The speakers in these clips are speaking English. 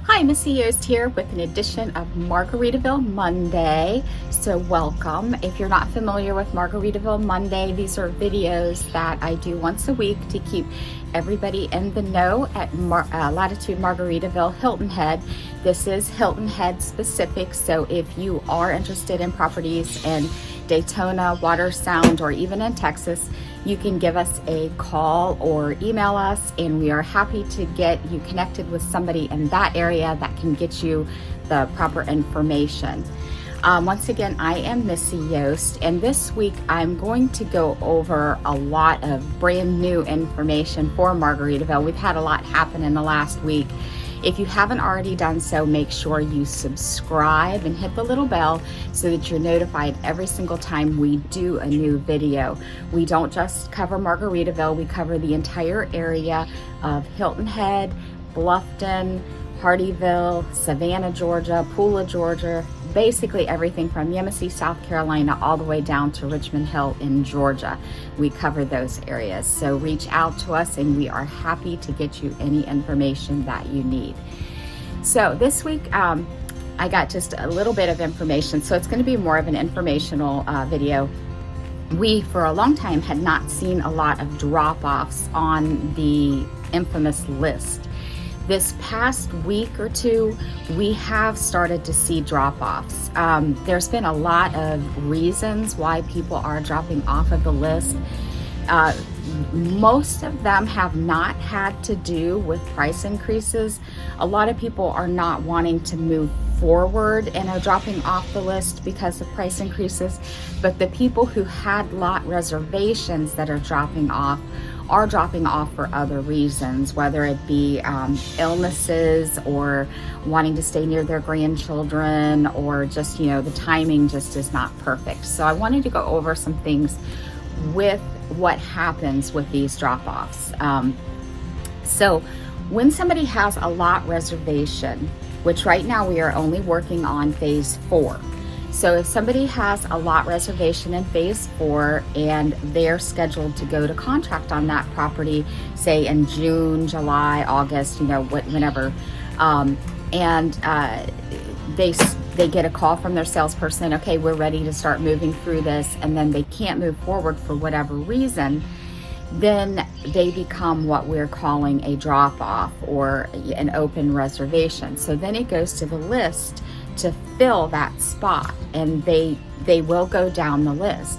Hi, Missy Yost here with an edition of Margaritaville Monday. So welcome. If you're not familiar with Margaritaville Monday, these are videos that I do once a week to keep everybody in the know at Latitude Margaritaville Hilton Head. This is Hilton Head specific, so if you are interested in properties in Daytona, Water Sound, or even in Texas, you can give us a call or email us, and we are happy to get you connected with somebody in that area that can get you the proper information. Once again, I am Missy Yost, and this week I'm going to go over a lot of brand new information for Margaritaville. We've had a lot happen in the last week. If you haven't already done so, make sure you subscribe and hit the little bell so that you're notified every single time we do a new video. We don't just cover Margaritaville, we cover the entire area of Hilton Head, Bluffton, Hardyville, Savannah, Georgia, Poola, Georgia, basically everything from Yemassee, South Carolina, all the way down to Richmond Hill in Georgia. We cover those areas. So reach out to us and we are happy to get you any information that you need. So this week, I got just a little bit of information. So it's going to be more of an informational video. We, for a long time, had not seen a lot of drop-offs on the infamous list. This past week or two, we have started to see drop-offs. There's been a lot of reasons why people are dropping off of the list. Most of them have not had to do with price increases. A lot of people are not wanting to move forward and are dropping off the list because of price increases, but the people who had lot reservations that are dropping off for other reasons, whether it be illnesses or wanting to stay near their grandchildren, or just, the timing just is not perfect. So I wanted to go over some things with what happens with these drop-offs. So when somebody has a lot reservation, which right now we are only working on phase 4. So if somebody has a lot reservation in phase 4 and they're scheduled to go to contract on that property, say in June, July, August, whenever, and they get a call from their salesperson, okay, we're ready to start moving through this, and then they can't move forward for whatever reason, then they become what we're calling a drop-off or an open reservation. So then it goes to the list to fill that spot, and they will go down the list.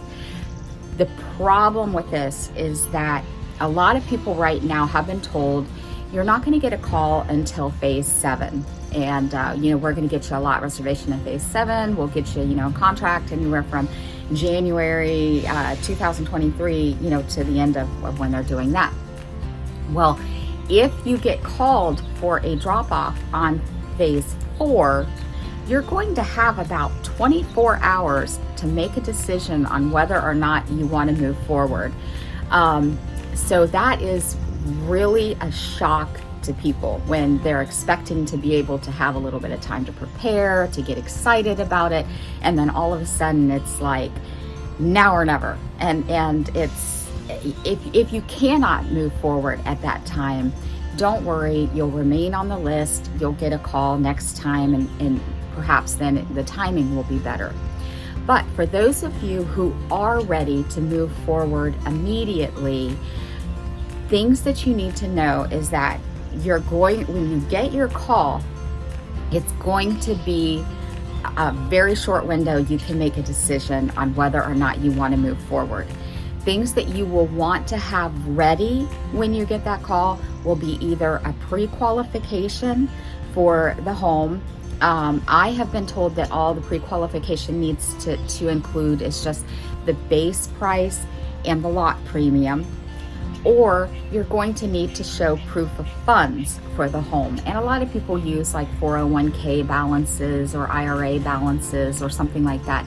The problem with this is that a lot of people right now have been told you're not going to get a call until phase 7, and we're going to get you a lot reservation in phase 7. We'll get you a contract anywhere from January 2023 to the end of when they're doing that. Well, if you get called for a drop-off on phase 4, you're going to have about 24 hours to make a decision on whether or not you want to move forward. So that is really a shock to people when they're expecting to be able to have a little bit of time to prepare, to get excited about it, and then all of a sudden it's like now or never. And it's if you cannot move forward at that time, don't worry, you'll remain on the list. You'll get a call next time, and perhaps then the timing will be better. But for those of you who are ready to move forward immediately, things that you need to know is that when you get your call, it's going to be a very short window. You can make a decision on whether or not you want to move forward. Things that you will want to have ready when you get that call will be either a pre-qualification for the home. I have been told that all the pre-qualification needs to include is just the base price and the lot premium, or you're going to need to show proof of funds for the home. And a lot of people use like 401k balances or IRA balances or something like that.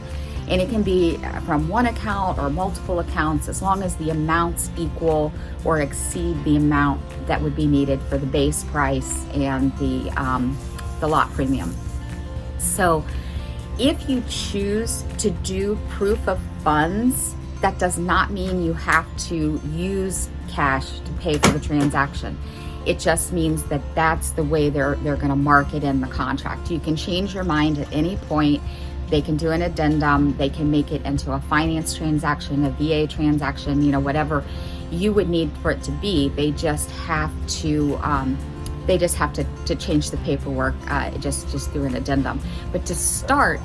And it can be from one account or multiple accounts, as long as the amounts equal or exceed the amount that would be needed for the base price and the lot premium. So if you choose to do proof of funds, that does not mean you have to use cash to pay for the transaction. It just means that that's the way they're going to mark it in the contract. You can change your mind at any point. They can do an addendum. They can make it into a finance transaction, a VA transaction, you know, whatever you would need for it to be. They just have to to change the paperwork just through an addendum. But to start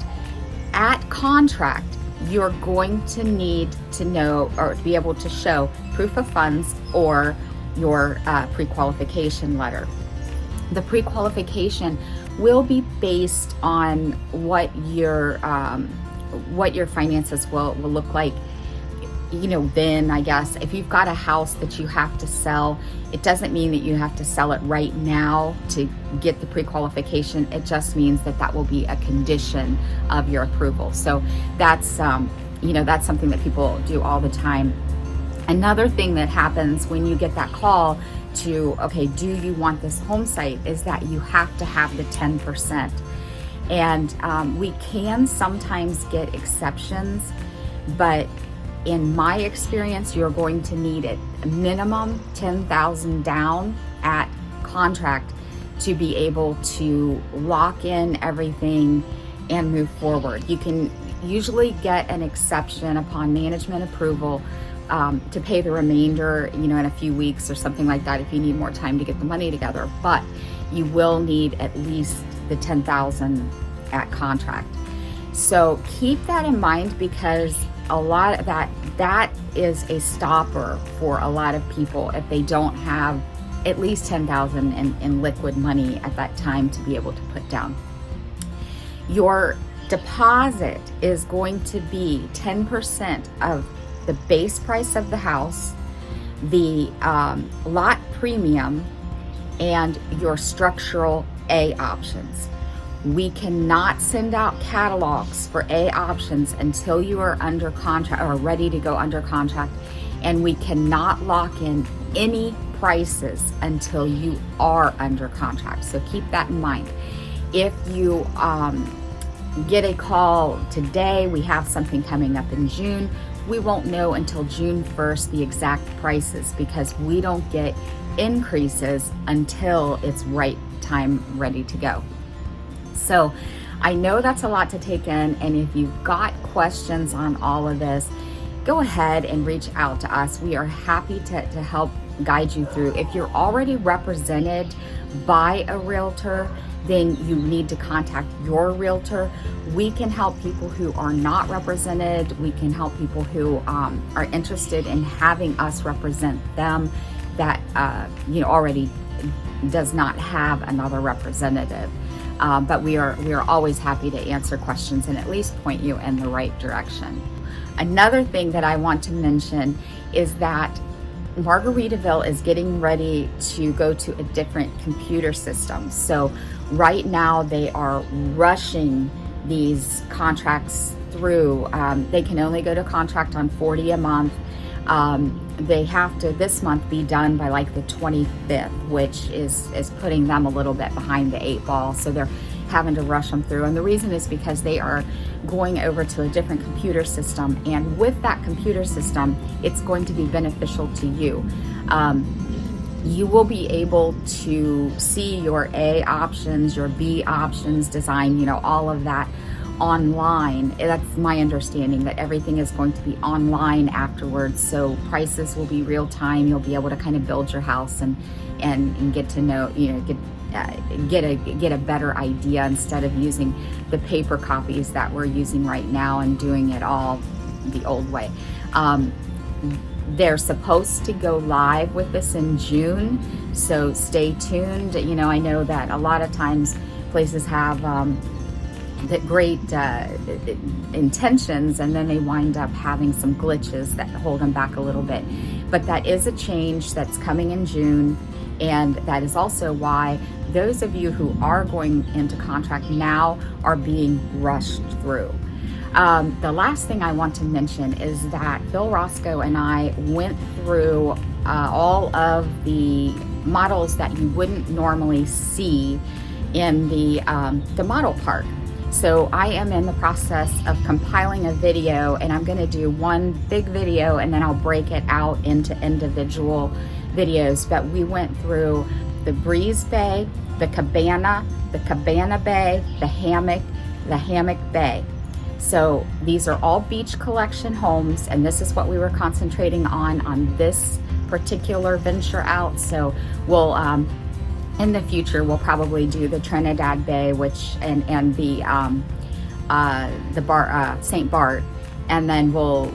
at contract, you're going to need to know or to be able to show proof of funds or your pre-qualification letter. The pre-qualification will be based on what your finances will look like. You know, then I guess if you've got a house that you have to sell, it doesn't mean that you have to sell it right now to get the pre-qualification. It just means that that will be a condition of your approval. So that's you know, that's something that people do all the time. Another thing that happens when you get that call to, okay, do you want this home site, is that you have to have the 10%. And we can sometimes get exceptions, but in my experience, you're going to need it minimum $10,000 down at contract to be able to lock in everything and move forward. You can usually get an exception upon management approval to pay the remainder, you know, in a few weeks or something like that if you need more time to get the money together. But you will need at least the $10,000 at contract. So keep that in mind, because a lot of that is a stopper for a lot of people if they don't have at least $10,000 in liquid money at that time to be able to put down. Your deposit is going to be 10% of the base price of the house, the lot premium, and your structural A options. We cannot send out catalogs for A options until you are under contract or ready to go under contract, and we cannot lock in any prices until you are under contract. So keep that in mind. If you get a call today, we have something coming up in June, we won't know until June 1st the exact prices, because we don't get increases until it's right time ready to go. So I know that's a lot to take in, and if you've got questions on all of this, go ahead and reach out to us. We are happy to help guide you through. If you're already represented by a realtor, then you need to contact your realtor. We can help people who are not represented. We can help people who are interested in having us represent them that already does not have another representative. But we are always happy to answer questions and at least point you in the right direction. Another thing that I want to mention is that Margaritaville is getting ready to go to a different computer system. So right now they are rushing these contracts through. They can only go to contract on 40 a month. They have to this month be done by like the 25th, which is putting them a little bit behind the 8 ball. So they're having to rush them through. And the reason is because they are going over to a different computer system. And with that computer system, it's going to be beneficial to you. You will be able to see your A options, your B options, design, all of that online. That's my understanding, that everything is going to be online afterwards. So prices will be real time. You'll be able to kind of build your house and get to know, get a better idea instead of using the paper copies that we're using right now and doing it all the old way. They're supposed to go live with this in June, so stay tuned. I know that a lot of times places have the great intentions, and then they wind up having some glitches that hold them back a little bit. But that is a change that's coming in June, and that is also why those of you who are going into contract now are being rushed through. The last thing I want to mention is that Phil Roscoe and I went through all of the models that you wouldn't normally see in the model park. So I am in the process of compiling a video, and I'm going to do one big video and then I'll break it out into individual videos. But we went through the breeze bay, the cabana bay, the hammock bay. So these are all beach collection homes, and this is what we were concentrating on this particular venture out. So we'll in the future we'll probably do the Trinidad Bay, which and the St. Bart, and then we'll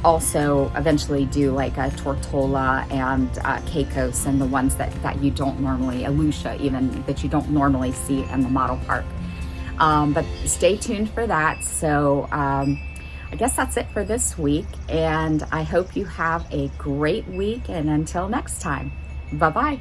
also eventually do like a Tortola and Caicos, and the ones that you don't normally, Alucia even, that you don't normally see in the model park. But stay tuned for that. So I guess that's it for this week, and I hope you have a great week, and until next time, bye-bye.